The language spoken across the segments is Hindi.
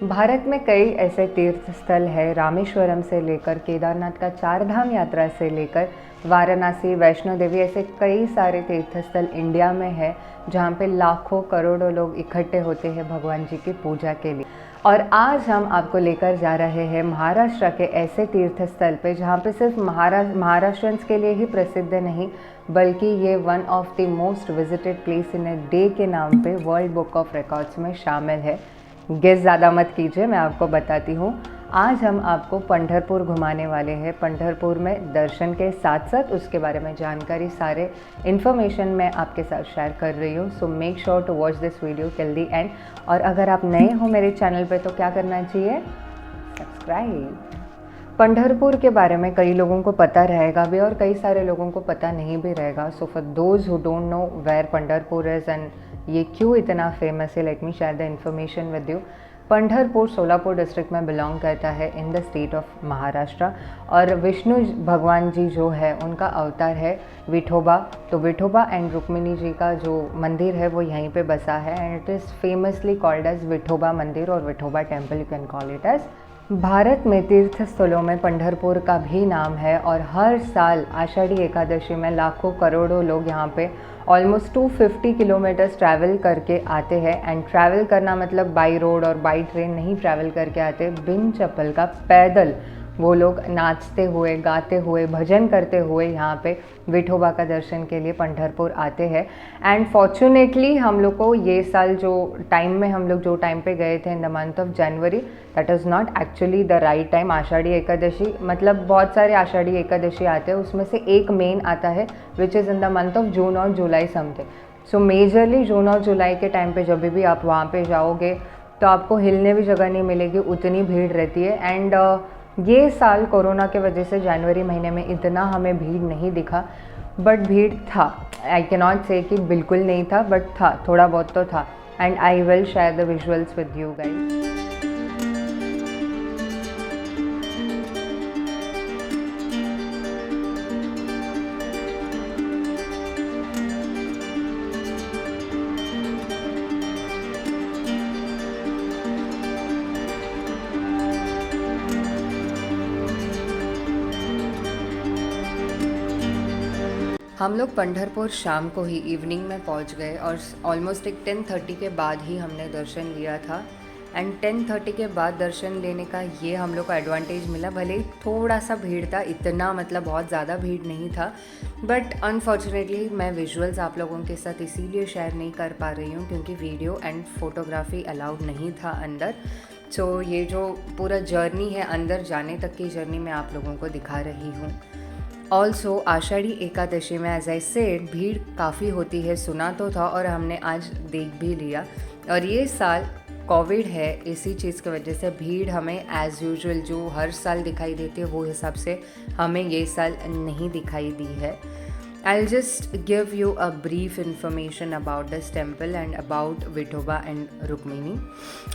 भारत में कई ऐसे तीर्थ स्थल है, रामेश्वरम से लेकर केदारनाथ का 4 धाम यात्रा से लेकर वाराणसी, वैष्णो देवी, ऐसे कई सारे तीर्थ स्थल इंडिया में है जहाँ पे लाखों करोड़ों लोग इकट्ठे होते हैं भगवान जी की पूजा के लिए। और आज हम आपको लेकर जा रहे हैं महाराष्ट्र के ऐसे तीर्थ स्थल पे जहाँ पे सिर्फ महाराष्ट्रियंस के लिए ही प्रसिद्ध नहीं, बल्कि ये one of the most visited place in a day के नाम पे वर्ल्ड बुक ऑफ रिकॉर्ड्स में शामिल है। गेस ज़्यादा मत कीजिए, मैं आपको बताती हूँ। आज हम आपको पंढरपुर घुमाने वाले हैं। पंढरपुर में दर्शन के साथ साथ उसके बारे में जानकारी, सारे इन्फॉर्मेशन मैं आपके साथ शेयर कर रही हूँ। So make sure to watch this video till the end. और अगर आप नए हो मेरे चैनल पे तो क्या करना चाहिए? सब्सक्राइब। पंढरपुर के बारे में कई लोगों को पता रहेगा भी और कई सारे लोगों को पता नहीं भी रहेगा। So for those who don't know where Pandharpur is and ये क्यों इतना फेमस है, let me share the information with you. Pandharpur Solapur district में बिलोंग करता है in the state of Maharashtra. और विष्णु भगवान जी जो है उनका अवतार है विठोबा। तो विठोबा एंड रुक्मिणी जी का जो मंदिर है वो यहीं पे बसा है and it is famously called as Vithoba मंदिर और Vithoba temple, you can call it as. Bharat में तीर्थ स्थलों में पंढरपुर का भी नाम है और हर साल आषाढ़ी एकादशी में लाखों करोड़ों लोग यहाँ पे ऑलमोस्ट 250 किलोमीटर्स ट्रैवल करके आते हैं। एंड ट्रैवल करना मतलब बाई रोड और बाई ट्रेन नहीं ट्रैवल करके आते, बिन चप्पल का पैदल वो लोग नाचते हुए, गाते हुए, भजन करते हुए यहाँ पे विठोबा का दर्शन के लिए पंढरपुर आते हैं। एंड फॉर्चुनेटली हम लोग को ये साल जो टाइम पे गए थे in the month of January, that is not actually the right time. Ashadhi Ekadashi मतलब बहुत सारे आषाढ़ी एकादशी आते हैं, उसमें से एक मेन आता है which is in the month of June और जुलाई समथिंग। सो मेजरली जून और जुलाई के टाइम पे जब भी आप वहाँ पे जाओगे तो आपको हिलने भी जगह नहीं मिलेगी, उतनी भीड़ रहती है। एंड ये साल कोरोना के वजह से जनवरी महीने में इतना हमें भीड़ नहीं दिखा, बट भीड़ था। आई कैन नॉट से कि बिल्कुल नहीं था, बट था, थोड़ा बहुत तो था। And I will share the visuals with you guys. हम लोग पंढरपुर शाम को ही इवनिंग में पहुंच गए और ऑलमोस्ट एक 10:30 के बाद ही हमने दर्शन लिया था। एंड 10:30 के बाद दर्शन लेने का ये हम लोग को एडवांटेज मिला, भले ही थोड़ा सा भीड़ था, इतना मतलब बहुत ज़्यादा भीड़ नहीं था, बट अनफॉर्चुनेटली मैं विजुअल्स आप लोगों के साथ इसीलिए शेयर नहीं कर पा रही हूँ क्योंकि वीडियो एंड फोटोग्राफी अलाउड नहीं था अंदर। सो ये जो पूरा जर्नी है, अंदर जाने तक की जर्नी मैं आप लोगों को दिखा रही हूँ। ऑल्सो आषाढ़ी एकादशी में एज आई सेड भीड़ काफ़ी होती है, सुना तो था और हमने आज देख भी लिया। और ये साल कोविड है, इसी चीज़ की वजह से भीड़ हमें एज़ यूजुअल जो हर साल दिखाई देती है वो हिसाब से हमें ये साल नहीं दिखाई दी है। I'll just give you a brief information about this temple and about Vithoba and Rukmini.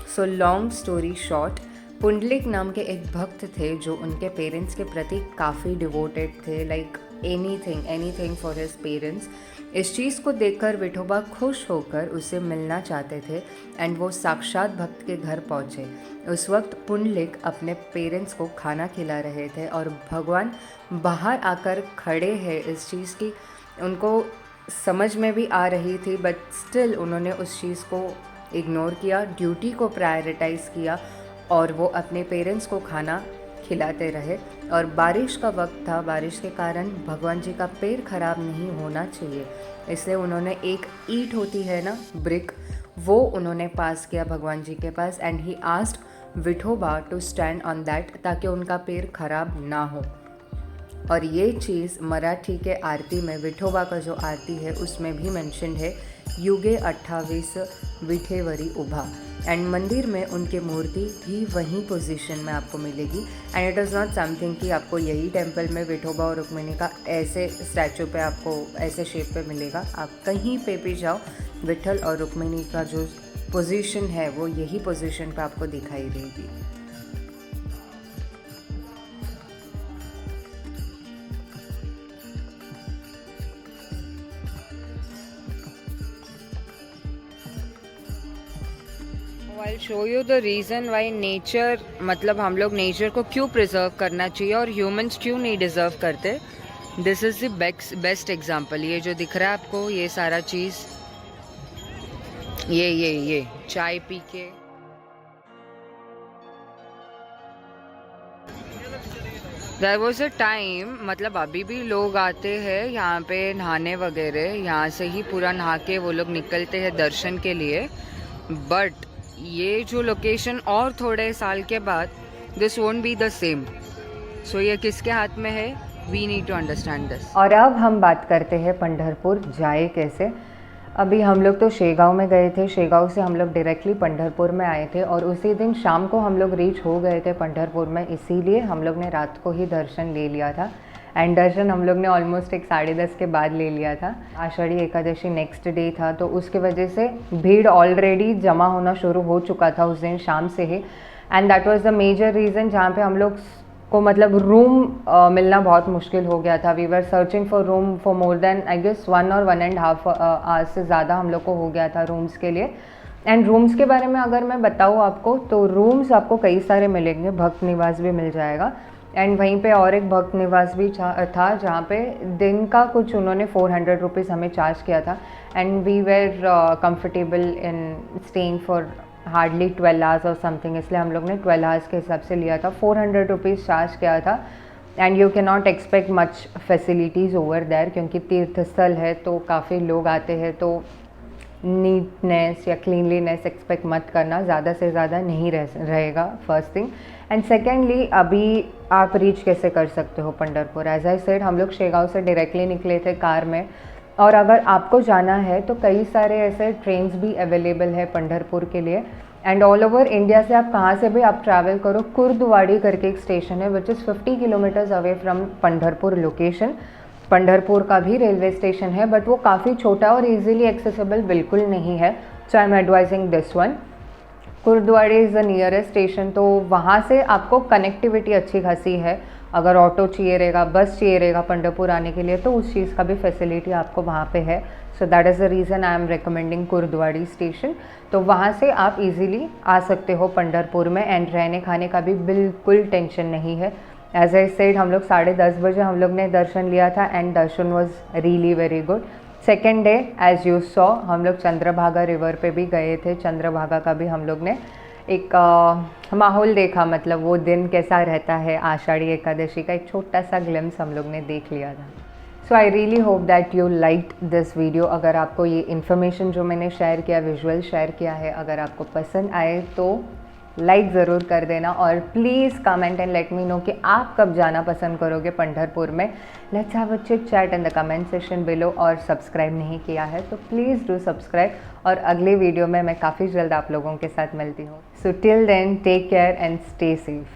So long story short, Pundalik नाम के एक भक्त थे जो उनके पेरेंट्स के प्रति काफ़ी डिवोटेड थे, like anything for his parents. इस चीज़ को देखकर विठोबा खुश होकर उससे मिलना चाहते थे एंड वो साक्षात भक्त के घर पहुँचे। उस वक्त पुंडलिक अपने पेरेंट्स को खाना खिला रहे थे और भगवान बाहर आकर खड़े हैं। इस चीज़ की उनको समझ में भी आ रही थी, बट स्टिल उन्होंने उस चीज़ को इग्नोर किया, ड्यूटी को प्रायोरिटाइज़ किया और वो अपने पेरेंट्स को खाना खिलाते रहे। और बारिश का वक्त था, बारिश के कारण भगवान जी का पैर खराब नहीं होना चाहिए, इसलिए उन्होंने एक ईंट होती है ना, ब्रिक, वो उन्होंने पास किया भगवान जी के पास and he asked Vithoba to stand on that ताकि उनका पैर खराब ना हो। और ये चीज़ मराठी के आरती में, विठोबा का जो आरती है उसमें भी मेंशन है, युगे 28 विठेवरी उभा। एंड मंदिर में उनकी मूर्ति भी वहीं पोजीशन में आपको मिलेगी। And it is not something कि आपको यही टेंपल में विठोबा और रुक्मिणी का ऐसे स्टैचू पे आपको ऐसे शेप पे मिलेगा। आप कहीं पे भी जाओ, विठल और रुक्मिणी का जो पोजीशन है वो यही पोजीशन पे आपको दिखाई देगी। I'll show you the reason why nature, मतलब हम लोग नेचर को क्यों प्रिजर्व करना चाहिए और ह्यूमंस क्यों नहीं डिज़र्व करते. This is the best example. ये जो दिख रहा है आपको, ये सारा चीज़, ये चाय पी के देयर वॉज अ टाइम, मतलब अभी भी लोग आते हैं यहाँ पे नहाने वगैरह. यहाँ से ही पूरा नहा के वो लोग निकलते हैं दर्शन के लिए. बट ये जो लोकेशन और थोड़े साल के बाद this won't be the same. So ये किसके हाथ में है? We need to understand this. और अब हम बात करते हैं पंढरपुर जाए कैसे. अभी हम लोग तो शेगांव में गए थे. शेगांव से हम लोग डायरेक्टली पंढरपुर में आए थे और उसी दिन शाम को हम लोग रीच हो गए थे पंढरपुर में. इसीलिए हम लोग ने रात को ही दर्शन ले लिया था. एंड दर्शन हम लोग ने ऑलमोस्ट 10:30 के बाद ले लिया था. आषाढ़ी एकादशी नेक्स्ट डे था, तो उसके वजह से भीड़ ऑलरेडी जमा होना शुरू हो चुका था उस दिन शाम से ही. And that was the major reason जहाँ पे हम लोग को मतलब रूम मिलना बहुत मुश्किल हो गया था. We were searching for room for more than I guess 1 और 1.5 आवर्स से ज़्यादा हम लोग को हो गया था रूम्स के लिए. एंड रूम्स के बारे में अगर मैं बताऊँ आपको, तो रूम्स आपको कई सारे मिलेंगे. भक्त निवास भी मिल जाएगा. एंड वहीं पे और एक भक्त निवास भी था जहाँ पे दिन का कुछ उन्होंने 400 रुपीज़ हमें चार्ज किया था. And we were comfortable in staying for hardly 12 hours और समथिंग, इसलिए हम लोग ने 12 आवर्स के हिसाब से लिया था. 400 रुपीज़ चार्ज किया था. And you can not expect much facilities over there, क्योंकि तीर्थ स्थल है तो काफ़ी लोग आते हैं, तो नीटनेस या क्लीनलीनेस एक्सपेक्ट मत करना. ज़्यादा से ज़्यादा नहीं रहेगा, फर्स्ट थिंग. एंड सेकेंडली, अभी आप रीच कैसे कर सकते हो पंढरपुर. एज आई सेड, हम लोग शेगांव से डायरेक्टली निकले थे कार में. और अगर आपको जाना है तो कई सारे ऐसे ट्रेन्स भी अवेलेबल है पंढरपुर के लिए. एंड ऑल ओवर इंडिया से आप कहाँ से भी आप ट्रैवल करो, कुर्दवाड़ी करके एक स्टेशन है which is 50 kilometres away from Pandharpur location. Pandharpur का भी रेलवे स्टेशन है, बट वो काफ़ी छोटा और इजीली एक्सेसिबल बिल्कुल नहीं है. So I am advising this one. Kurduwadi is the nearest station, तो वहाँ से आपको कनेक्टिविटी अच्छी खासी है. अगर ऑटो चाहिए रहेगा, बस चाहिए रहेगा पंढरपुर आने के लिए, तो उस चीज़ का भी फैसिलिटी आपको वहाँ पे है. So that is the reason I am recommending Kurduwadi station. तो वहाँ से आप इजीली आ सकते हो पंढरपुर में. एंड रहने खाने का भी बिल्कुल टेंशन नहीं है. एज आई सेड, हम लोग 10:30 बजे हम लोग ने दर्शन लिया था. And darshan was really very good. Second day as you saw, हम लोग चंद्रभागा रिवर पे भी गए थे. चंद्रभागा का भी हम लोग ने एक माहौल देखा, मतलब वो दिन कैसा रहता है आषाढ़ी एकादशी का एक छोटा सा ग्लिम्स हम लोग ने देख लिया था. So I really hope that you liked this video. अगर आपको ये इन्फॉर्मेशन जो मैंने शेयर किया, विजुअल शेयर किया है, अगर आपको पसंद आए तो लाइक ज़रूर कर देना. और please comment and let me know कि आप कब जाना पसंद करोगे पंढरपुर में. Let's have a chit chat in the comment session below. और सब्सक्राइब नहीं किया है तो प्लीज़ डू सब्सक्राइब. और अगले वीडियो में मैं काफ़ी जल्द आप लोगों के साथ मिलती हूँ. So till then, take care and stay safe.